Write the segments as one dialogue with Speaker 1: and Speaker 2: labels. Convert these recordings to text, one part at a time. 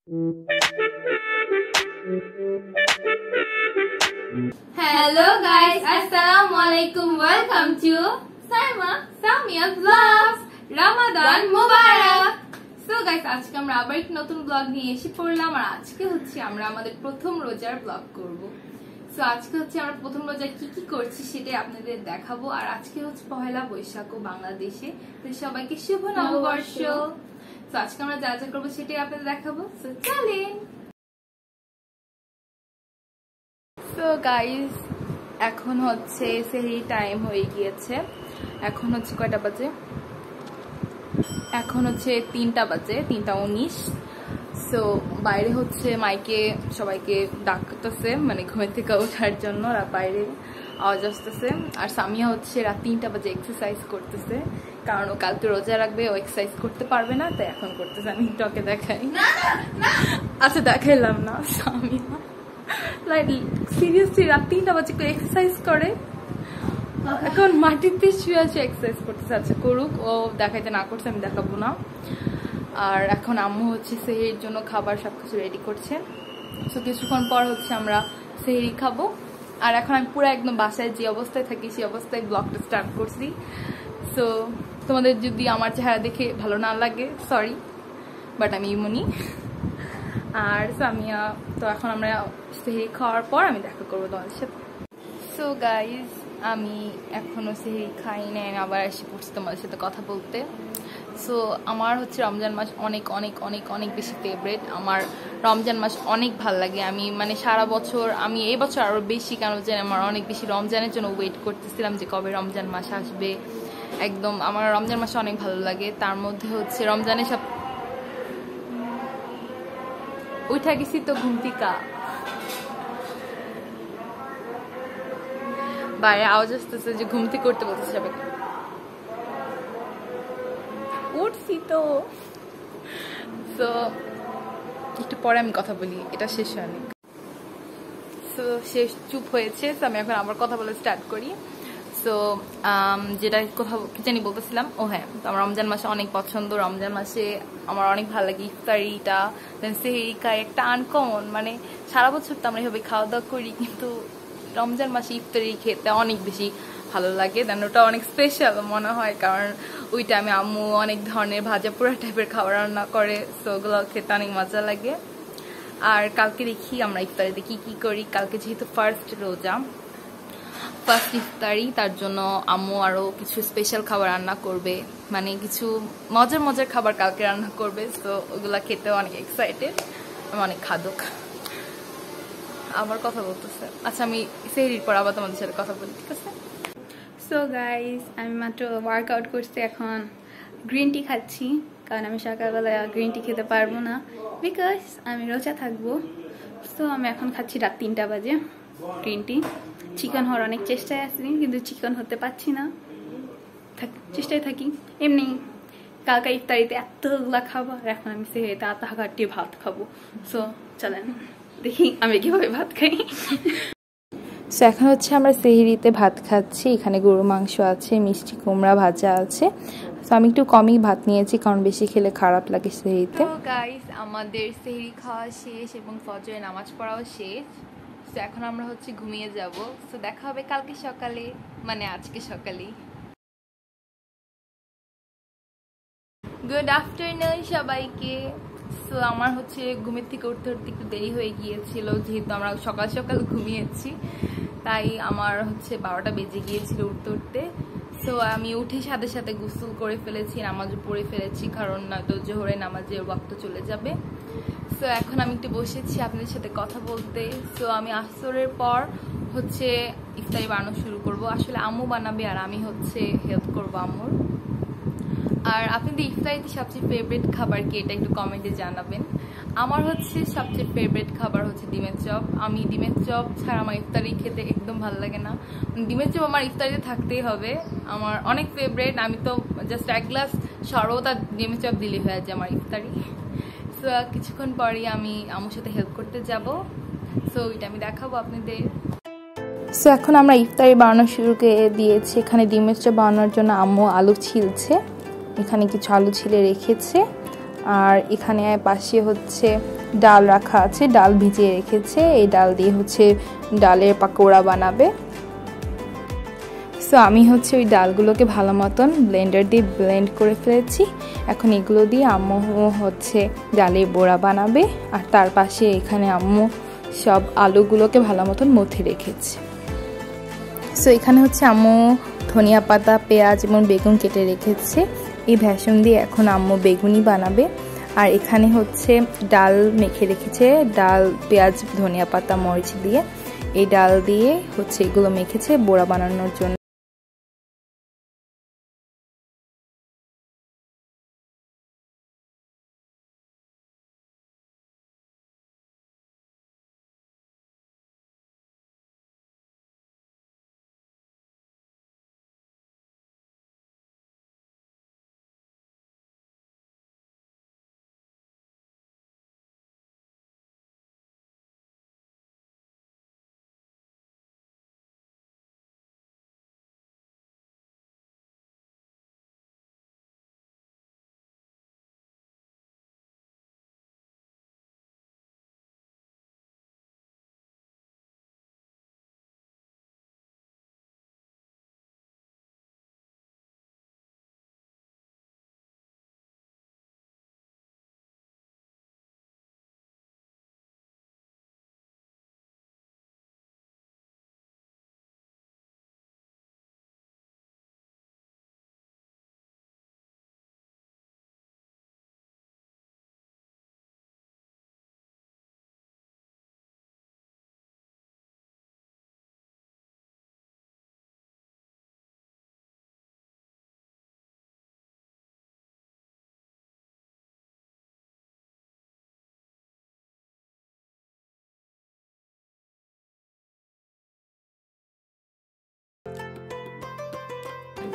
Speaker 1: Hello guys, Assalamualaikum. Welcome to Samia Vlogs. Ramadan Mubarak. So guys, আজকে আমরা আবার একটা নতুন ব্লগ নিয়ে এসে পড়লাম আর আজকে হচ্ছে আমরা আমাদের প্রথম রোজার ব্লগ করব। সো আজকে হচ্ছে আমরা প্রথম রোজায় কি কি করছি সেটাই আপনাদের দেখাবো আর আজকে হচ্ছে পহেলা বৈশাখ বাংলাদেশে। তো সবাইকে শুভ নববর্ষ। সো আজকে আমরা যা যা করবো সেটাই আপনাদের দেখাবো। সো চলেন। সো গাইস, এখন হচ্ছে সেহরি টাইম হয়ে গিয়েছে। এখন হচ্ছে কয়টা বাজে? এখন হচ্ছে 3টা বাজে, 3:19। সো বাইরে হচ্ছে মাইকে সবাইকে ডাকতেছে, মানে ঘুমের থেকে ওঠার জন্য। বাইরে আওয়াজ আসতেছে। আর সামিয়া হচ্ছে রাত 3টা বাজে এক্সারসাইজ করতেছে, কারণ ও কালকে রোজা রাখবে, ও এক্সারসাইজ করতে পারবে না, তাই এখন করতেছে। আমি টকে দেখাই। আচ্ছা দেখাইলাম না। সামিয়া সিরিয়াসলি রাত 3টা বাজে কেউ এক্সারসাইজ করে? এখন মাটিতে শুয়ে আছে, এক্সারসাইজ করতেছে। আচ্ছা করুক, ও দেখাইতে না করছে, আমি দেখাবো না। আর এখন আম্মু হচ্ছে সেহরির জন্য খাবার সবকিছু রেডি করছে। তো কিছুক্ষণ পর হচ্ছে আমরা সেহরি খাবো। আর এখন আমি পুরো একদম বাসায় যে অবস্থায় থাকি সেই অবস্থায় ব্লগটা স্টার্ট করছি। সো তোমাদের যদি আমার চেহারা দেখে ভালো না লাগে, সরি, বাট আমি ইমনি। আর সামিয়া তো এখন আমরা সেহরি খাওয়ার পর আমি দেখা করবো তোমাদের সাথে। সো গাইজ, আমি এখনো সেহরি খাই নাই, আমি আবার এসে পড়ছি তোমাদের সাথে কথা বলতে। সো আমার হচ্ছে রমজান মাস অনেক অনেক অনেক অনেক বেশি ফেভারিট। আমার রমজান মাস অনেক ভাল লাগে। আমি মানে সারা বছর, আমি এই বছর আরও বেশি, কেন জানি আমার অনেক বেশি রমজানের জন্য ওয়েট করতেছিলাম যে কবে রমজান মাস আসবে। একদম আমার রমজান মাসে অনেক ভালো লাগে। তার মধ্যে হচ্ছে রমজানের সব উঠা গেছি তো ঘুম থেকে, বাইরে আওয়াজ আসতেছে যে ঘুম থেকে করতে বলতেছে সবাই। উঠছি তো। সো একটু পরে আমি কথা বলি, এটা শেষ হয়নি। সো শেষ, চুপ হয়েছে। তো আমি এখন আবার কথা বলে স্টার্ট করি। সো যেটা কথা কি জানি বলতেছিলাম, ও হ্যাঁ, তো আমার রমজান মাসে অনেক পছন্দ। রমজান মাসে আমার অনেক ভালো লাগে ইফতারিটা, দেন সেহরি খাই, একটা আনকমন। মানে সারা বছর তো আমরা এভাবে খাওয়া দাওয়া করি, কিন্তু রমজান মাসে ইফতারি খেতে অনেক বেশি ভালো লাগে। দেন ওটা অনেক স্পেশাল মনে হয়, কারণ ওইটা আমি আম্মু অনেক ধরনের ভাজা পোড়া টাইপের খাবার রান্না করে, সো ওগুলো খেতে অনেক মজা লাগে। আর কালকে দেখি আমরা ইফতারিতে কি কি করি। কালকে যেহেতু ফার্স্ট রোজা, ফার্স্ট ইফতারি, তার জন্য আম্মু আরও কিছু স্পেশাল খাবার রান্না করবে, মানে কিছু মজার মজার খাবার কালকে রান্না করবে। সো ওগুলা খেতে অনেক এক্সাইটেড, আমি অনেক খাদক। আবার কথা বলতেছে। আচ্ছা আমি সেহরির পর আবার তোমাদের সাথে কথা বলি, ঠিক আছে?
Speaker 2: সো গাইস, আমি মাত্র ওয়ার্কআউট করছি, এখন গ্রিন টি খাচ্ছি, কারণ আমি সকালবেলা গ্রিন টি খেতে পারবো না, বিকজ আমি রোজা থাকবো। সো আমি এখন খাচ্ছি রাত 3টা বাজে গ্রিন টি। চিকেন হওয়ার অনেক চেষ্টায় আছি, কিন্তু চিকেন হতে পারছি না, চেষ্টায় থাকি। এমনি কালকে ইফতারিতে এতগুলা খাবার, এখন আমি সেহরিতে আধা ভাত খাবো। সো চলেন দেখি আমি কিভাবে ভাত খাই।
Speaker 3: সো এখন হচ্ছে আমরা সেহরিতে ভাত খাচ্ছি। এখানে গরু মাংস আছে, মিষ্টি কুমড়া ভাজা আছে। সো আমি একটু কমই ভাত নিয়েছি, কারণ বেশি খেলে খারাপ লাগে সেহরিতে।
Speaker 1: তো গাইস, আমাদের সেহরি খাওয়া শেষ এবং ফজরের নামাজ পড়াও শেষ। তো এখন আমরা হচ্ছে ঘুমিয়ে যাব। তো দেখা হবে কালকে সকালে, মানে আজকে সকালেই। গুড আফটারনুন সবাইকে। সো আমার হচ্ছে ঘুমের থেকে উঠতে উঠতে একটু দেরি হয়ে গিয়েছিল, যেহেতু আমরা সকাল সকাল ঘুমিয়েছি, তাই আমার হচ্ছে 12টা বেজে গিয়েছিল উঠতে উঠতে। সো আমি উঠে সাথে সাথে গোসল করে ফেলেছি, নামাজও পড়ে ফেলেছি, কারণ নয়তো জোহরের নামাজের ওয়াক্ত চলে যাবে। সো এখন আমি একটু বসেছি আপনাদের সাথে কথা বলতে। সো আমি আসরের পর হচ্ছে ইফতারি বানানো শুরু করব। আসলে আম্মু বানাবে আর আমি হচ্ছে হেল্প করবো আম্মুর। আর আপনাদের ইফতারিতে সবচেয়ে ফেভারিট খাবার কি, এটা একটু কমেন্টে জানাবেন। আমার হচ্ছে সবচেয়ে ফেভারিট খাবার হচ্ছে ডিমের চপ। আমি ডিমের চপ ছাড়া আমার ইফতারি খেতে একদম ভালো লাগে না। ডিমের চপ আমার ইফতারিতে থাকতেই হবে, আমার অনেক ফেভারিট। আমি তো জাস্ট 1 গ্লাস শরবত আর ডিমের চপ দিলেই হয়ে যায় আমার ইফতারি। সো কিছুক্ষণ পরেই আমি আম্মুর সাথে হেল্প করতে যাব। সো এটা আমি দেখাবো আপনাদের।
Speaker 3: সো এখন আমরা ইফতারি বানানো শুরু করে দিয়েছি। এখানে ডিমের চপ বানানোর জন্য আম্মু আলু ছিলছে, এখানে কিছু আলু ছিলে রেখেছে। আর এখানে পাশে হচ্ছে ডাল রাখা আছে, ডাল ভিজিয়ে রেখেছে। এই ডাল দিয়ে হচ্ছে ডালের পাকোড়া বানাবে। সো আমি হচ্ছে ওই ডালগুলোকে ভালো মতন ব্লেন্ডার দিয়ে ব্লেন্ড করে ফেলেছি। এখন এগুলো দিয়ে আম্মু হচ্ছে ডালের বড়া বানাবে। আর তার পাশে এখানে আম্মু সব আলুগুলোকে ভালো মতন মথে রেখেছে। সো এখানে হচ্ছে আম্মু ধনিয়া পাতা, পেঁয়াজ এবং বেগুন কেটে রেখেছে। এই ভেষণ দিয়ে এখন আম্মু বেগুনি বানাবে। আর এখানে হচ্ছে ডাল মেখে রেখেছে, ডাল, পেঁয়াজ, ধনিয়া পাতা, মরিচ দিয়ে। এই ডাল দিয়ে হচ্ছে এগুলো মেখেছে বড়া বানানোর জন্য।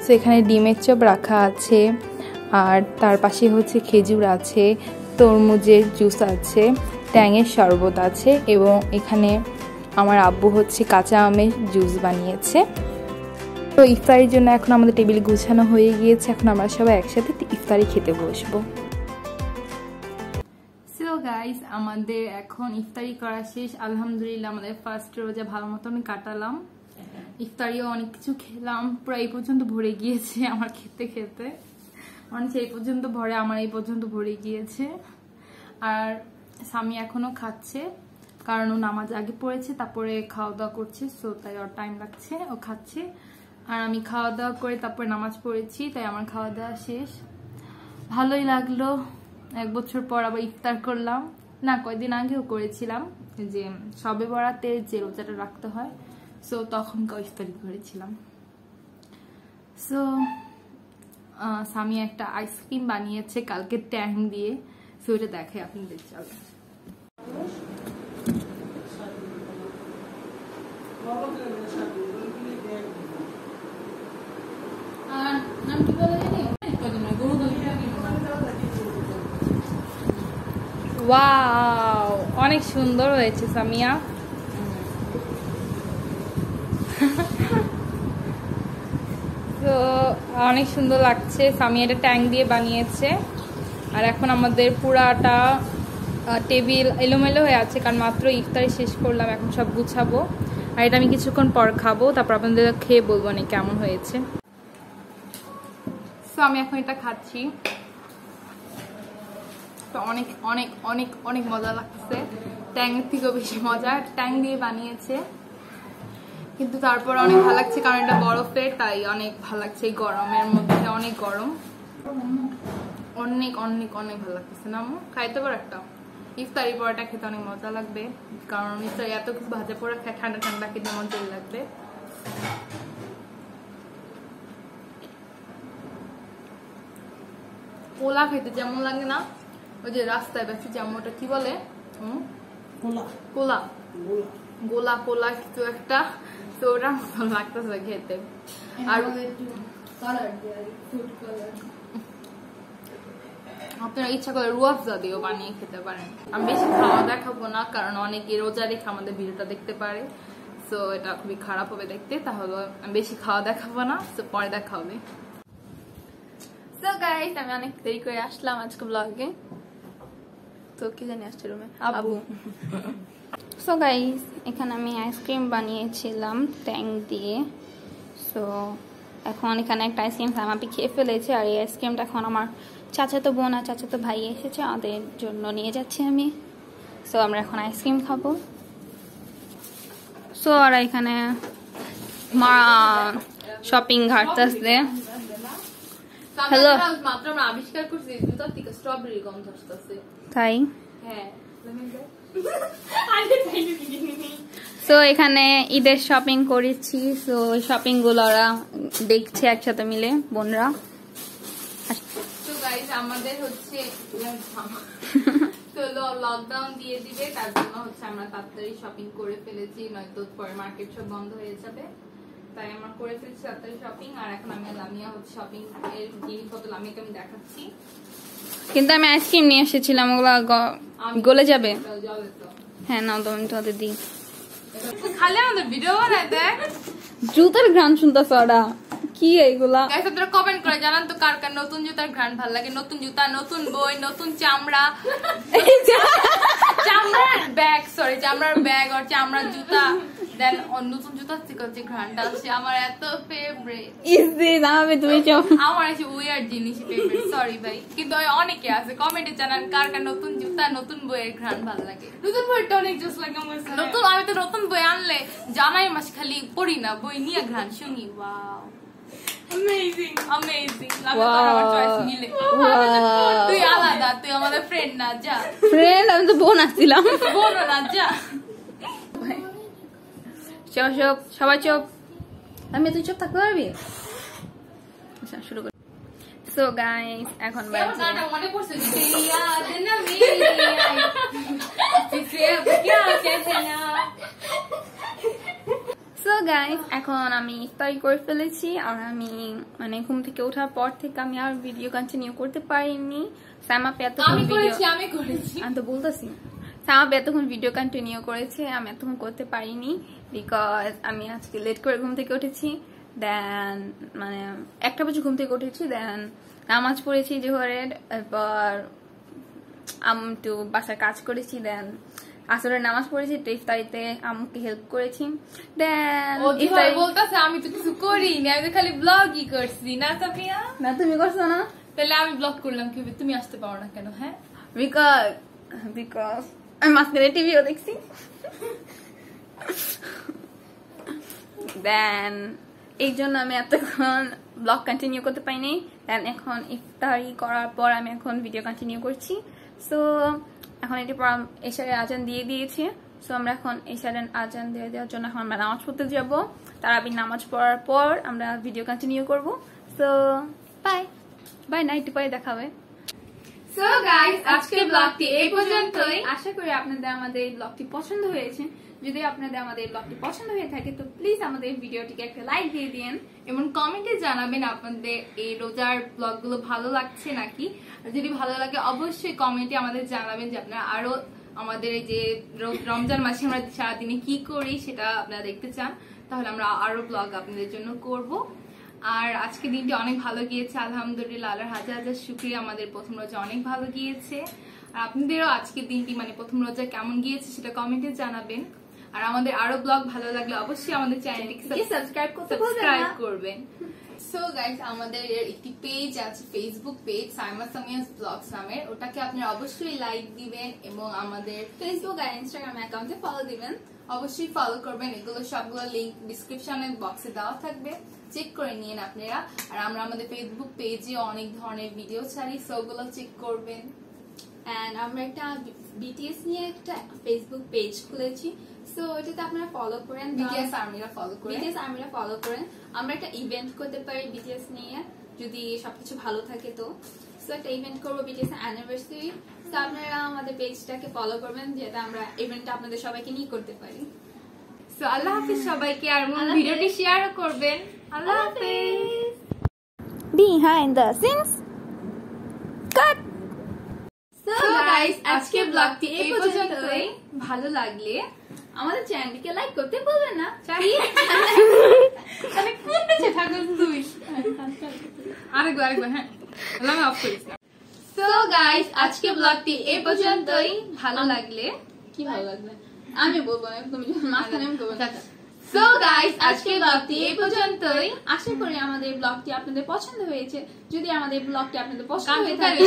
Speaker 3: সো এখানে ডিমের চপ রাখা আছে, আর তার পাশে হচ্ছে খেজুর আছে, তরমুজের জুস আছে, ট্যাঙের শরবত আছে, এবং এখানে আমার আব্বু হচ্ছে কাঁচা আমের জুস বানিয়েছে। তো ইফতারির জন্য এখন আমাদের টেবিল গুছানো হয়ে গিয়েছে। এখন আমরা সবাই একসাথে ইফতারি খেতে বসবো। সো গাইস, আমাদের এখন ইফতারি করা শেষ। আলহামদুলিল্লাহ আমাদের ফার্স্ট রোজা ভালো মতন কাটালাম। ইফতারিও অনেক কিছু খেলাম, প্রায় এই পর্যন্ত ভরে গিয়েছে আমার খেতে খেতে। মানে সেই পর্যন্ত ভরে, আমার এই পর্যন্ত ভরে গিয়েছে। আর স্বামী এখনো খাচ্ছে, কারণ ও নামাজ আগে পড়েছে, তারপরে খাওয়া দাওয়া করছে। সো তাই ওর টাইম লাগছে, ও খাচ্ছে। আর আমি খাওয়া দাওয়া করে তারপরে নামাজ পড়েছি, তাই আমার খাওয়া দাওয়া শেষ। ভালোই লাগলো, 1 বছর পর আবার ইফতার করলাম। না, কয়েকদিন আগেও করেছিলাম, যে শবে বরাতে যে রোজাটা রাখতে হয়, সো তখন ইফতারি করেছিলাম। সো স্বামী একটা আইসক্রিম বানিয়েছে কালকে ট্যাং দিয়ে, সো এটা দেখে আপনাদের। চলো নাম কি বলে জানি, ওয়াও অনেক সুন্দর হয়েছে সামিয়া। তো অনেক সুন্দর লাগছে। সামিয়া এটা ট্যাং দিয়ে বানিয়েছে। আর এখন আমাদের পুরাটা টেবিল এলোমেলো হয়ে আছে, কারণ মাত্র ইফতারি শেষ করলাম, এখন সব গুছাবো। আর এটা আমি কিছুক্ষণ পর খাবো, তারপর আপনাদের খেয়ে বলবো না কেমন হয়েছে। তো আমি এখন এটা খাচ্ছি, তো অনেক অনেক অনেক অনেক মজা লাগছে। ট্যাংয়ের থেকেও বেশি মজা, ট্যাং দিয়ে বানিয়েছে, কিন্তু তারপর অনেক ভালো লাগছে, কারণ এটা বরফের, তাই অনেক ভালো লাগছে। এই গরমের মধ্যে, অনেক গরম, অনেক অনেক অনেক ভালো লাগতেছে। না আম্মু, খাইতে পারো একটা? ইফতারি পরোটা খেতে অনেক মজা লাগবে, কারণ ইফতারি এত কিছু ভাজা পোড়া খায়, ঠান্ডা ঠান্ডা খেতে মজাই লাগবে। পোলা খেতে যেমন লাগে না, ওই যে রাস্তায় বেশি যেমন, ওটা কি বলে, কোলা, গোলা পোলা কিছু একটা, তো ওটার মতন লাগতেছে খেতে। আর আপনারা ইচ্ছা করে রুয়াফজা দিয়েও বানিয়ে খেতে পারেন। আমি বেশি খাওয়া দেখাবো না, কারণ অনেকে রোজা রেখে আমাদের ভিডিওটা দেখতে পারে, সো এটা খুবই খারাপ হবে দেখতে। তাহলে আমি বেশি খাওয়া দেখাবো না, সো পরে দেখা হবে।
Speaker 2: সো গাইস, আমি অনেক দেরি করে আসলাম আজকে ব্লগে। তো কি জানি আসছে রুমে
Speaker 3: আব্বু।
Speaker 2: সো গাইস এখানে আমি আইসক্রিম বানিয়েছিলাম ট্যাং দিয়ে। সো এখন এখানে একটা আইসক্রিম সামাপি খেয়ে ফেলেছে, আর এই আইসক্রিমটা এখন আমার চাচাতো বোন আর চাচাতো ভাই এসেছে, ওদের জন্য নিয়ে যাচ্ছি আমি। সো আমরা এখন আইসক্রিম খাবো। সো আর এখানে মা শপিং ঘাটতেছে। হ্যালো
Speaker 3: মাত্র আমরা আবিষ্কার করছি জুতার থেকে স্ট্রবেরি গন্ধ আসতেছে।
Speaker 2: তাই
Speaker 3: হ্যাঁ
Speaker 2: সো এখানে ঈদের শপিং করেছি। সো ওই শপিং গুলো ওরা দেখছে একসাথে মিলে বোনরা।
Speaker 3: তো গাইস আমাদের হচ্ছে তো লকডাউন দিয়ে দিবে, তার জন্য হচ্ছে আমরা তাড়াতাড়ি শপিং করে ফেলেছি, নয়তো পরে মার্কেট সব বন্ধ হয়ে যাবে। তাই আমরা করে ফেলেছি তাড়াতাড়ি শপিং। আর এখন আমি লামিয়া হচ্ছে শপিং এর জিনিসপত্র লামিয়াকে আমি দেখাচ্ছি।
Speaker 2: কিন্তু আমি আইসক্রিম নিয়ে এসেছিলাম, ওগুলা গলে যাবে।
Speaker 3: জলে তো
Speaker 2: হ্যাঁ নাও তো, আমি তো ওদের দিই।
Speaker 3: খালি আমাদের ভিডিও বানায় দেয়।
Speaker 2: জুতার ঘ্রাণ শুনতেছ ওরা, কি এইগুলা?
Speaker 3: গাইস আপনারা কমেন্ট করে জানান তো কার কার নতুন জুতার ঘ্রাণ ভালো লাগে। নতুন জুতা, নতুন বই, নতুন চামড়া, চামড়ার ব্যাগ, সরি চামড়ার ব্যাগ আর চামড়ার জুতা, দেন নতুন জুতার থেকে যে ঘ্রাণটা আসছে আমার এত ফেভারিট।
Speaker 2: ইজি জানাবে তুমি চো।
Speaker 3: আমার আছে উইয়ার্ড জিনিস ফেভারিট, সরি ভাই, কিন্তু অনেকে আছে কমেন্টে জানান কার কার নতুন জুতা, নতুন বইয়ের ঘ্রাণ ভালো লাগে। নতুন বইটা অনেক জোস লাগে আমার। নতুন আমি তো নতুন বই আনলে জানাই মাস খালি পড়ি না, বই নিয়ে ঘ্রাণ শুনি। ওয়াও অ্যামেজিং অ্যামেজিং লাগে তো আমার চয়েস মিলে। তুই আলাদা, তুই আমাদের ফ্রেন্ড না, যা।
Speaker 2: ফ্রেন্ড আমি তো বোন আসছিলাম।
Speaker 3: বোন না, যা।
Speaker 2: চুপ চুপ সবাই চুপ। আমি তুই চুপ থাকতে পারবি? আচ্ছা শুরু করি। সো গাইস এখন বাজে
Speaker 3: মনে পড়ছে
Speaker 2: সো গাইস এখন আমি ইফতারি করে ফেলেছি, আর আমি মানে ঘুম থেকে ওঠার পর থেকে আমি আর ভিডিও কন্টিনিউ করতে পারিনি। সামাপি এতক্ষণ ভিডিও
Speaker 3: আমি করেছি,
Speaker 2: আমি তো বলতেছি সামাপি এতক্ষণ ভিডিও কন্টিনিউ করেছে, আমি এতক্ষণ করতে পারিনি বিকজ আমি আজকে লেট করে ঘুম থেকে উঠেছি। দেন মানে 1টা বাজে ঘুম থেকে উঠেছি, দেন নামাজ পড়েছি জোহরের, এরপর একটু বাসায় কাজ করেছি, দেন আসরের নামাজ পড়েছি, ইফতারিতে আম্মুকে হেল্প করেছি। দেন
Speaker 3: ইফতারি বলতেছে আমি তো কিছু করিনি, আমি তো খালি ব্লগই করছি। না সাফিয়া?
Speaker 2: না তুমি করছো না?
Speaker 3: তাহলে আমি ব্লগ করলাম কি? তুমি আসতে পারো না কেন? হ্যাঁ
Speaker 2: বিকজ আমি মাঝখানে টিভিও দেখছি। দেন এই জন্য আমি এতক্ষণ ব্লগ কন্টিনিউ করতে পারিনি। দেন এখন ইফতারি করার পর আমি এখন ভিডিও কন্টিনিউ করছি। সো এখন এটি পর এশারের আজান দিয়ে দিয়েছি। সো আমরা এখন এশারের আজান দিয়ে দেওয়ার জন্য এখন আমরা নামাজ পড়তে যাব। তারাবি নামাজ পড়ার পর আমরা ভিডিও কন্টিনিউ করব। সো বাই বাই, নাইট পরে দেখাবে। সো গাইস আজকের ব্লগটি এই পর্যন্তই। আশা করি আপনাদের আমাদের এই ব্লগটি পছন্দ হয়েছে। যদি আপনাদের আমাদের এই ব্লগটি পছন্দ হয়ে থাকে তো প্লিজ আমাদের ভিডিওটিকে একটা লাইক দিয়ে দিন
Speaker 3: এবং কমেন্টে জানাবেন আপনাদের এই রোজার ব্লগগুলো ভালো লাগছে নাকি। যদি ভালো লাগে অবশ্যই কমেন্টে আমাদের জানাবেন যে আপনারা আরো আমাদের এই যে রমজান মাসে আমরা সারাদিনে কি করি সেটা আপনারা দেখতে চান, তাহলে আমরা আরো ব্লগ আপনাদের জন্য করব। আর আজকে দিনটি অনেক ভালো গিয়েছে আলহামদুলিল্লাহ, আল্লাহর হাজার হাজার শুকরিয়া। আমাদের প্রথম রোজা অনেক ভালো গিয়েছে, আর আপনাদেরও আজকের দিনটি মানে প্রথম রোজা কেমন গিয়েছে সেটা কমেন্টে জানাবেন। আর আমাদের আরো ব্লগ ভালো লাগলে অবশ্যই আমাদের চ্যানেলটিকে সাবস্ক্রাইব করবেন। সো গাইস আমাদের একটি পেজ আছে, Facebook page Saima Samia's blogs নামের, ওটাকে আপনারা অবশ্যই লাইক দিবেন এবং আমাদের
Speaker 2: ফেসবুক আর ইনস্টাগ্রাম অ্যাকাউন্টে ফলো দিবেন।
Speaker 3: অবশ্যই ফলো করবেন। এগুলো সবগুলো লিংক ডিসক্রিপশনের বক্সে দেওয়া থাকবে, চেক করে নিন আপনারা। আর আমরা আমাদের ফেসবুক পেজে অনেক ধরনের ভিডিও ছাড়ি, সবগুলো চেক করবেন।
Speaker 2: এন্ড আমরা একটা বিটিএস নিয়ে একটা ফেসবুক পেজ খুলেছি, সো ওটাতে আপনারা ফলো করেন।
Speaker 3: বিটিএস আর্মিরা
Speaker 2: ফলো করেন। আমরা একটা ইভেন্ট করতে পারি বিটিএস নিয়ে, যদি সবকিছু ভালো থাকে তো। সো একটা ইভেন্ট করবো বিটিএস অ্যানিভার্সারি, তো আপনারা আমাদের পেজটাকে ফলো করবেন, যেটা আমরা ইভেন্টটা আপনাদের সবাইকে নিয়ে করতে পারি।
Speaker 3: সো আল্লাহ হাফেজ সবাইকে, আর ভিডিওটি শেয়ারও করবেন। আল্লাহ হাফেজ।
Speaker 2: Behind the scenes cut.
Speaker 3: So guys আজকের ব্লগটি এই পর্যন্তই। ভালো লাগলে
Speaker 2: আমাদের চ্যানেলটিকে লাইক করতে ভুলবেন না।
Speaker 3: তাহলে কোনটা ঠাকুর তুই আরেকবার হ্যাঁ আমি অফ করিস না।
Speaker 2: সো গাইস আজকে ব্লগটি এই পর্যন্তই। ভালো লাগলে কি ভালো লাগবে আমি বলবো না, তুমি মাঝখানে আমি বলবো। সো গাইস আজকে ব্লগটি এই পর্যন্তই। আশা করি আমাদের ব্লগটি আপনাদের পছন্দ হয়েছে। যদি আমাদের ব্লগটি আপনাদের পছন্দ হয়ে থাকে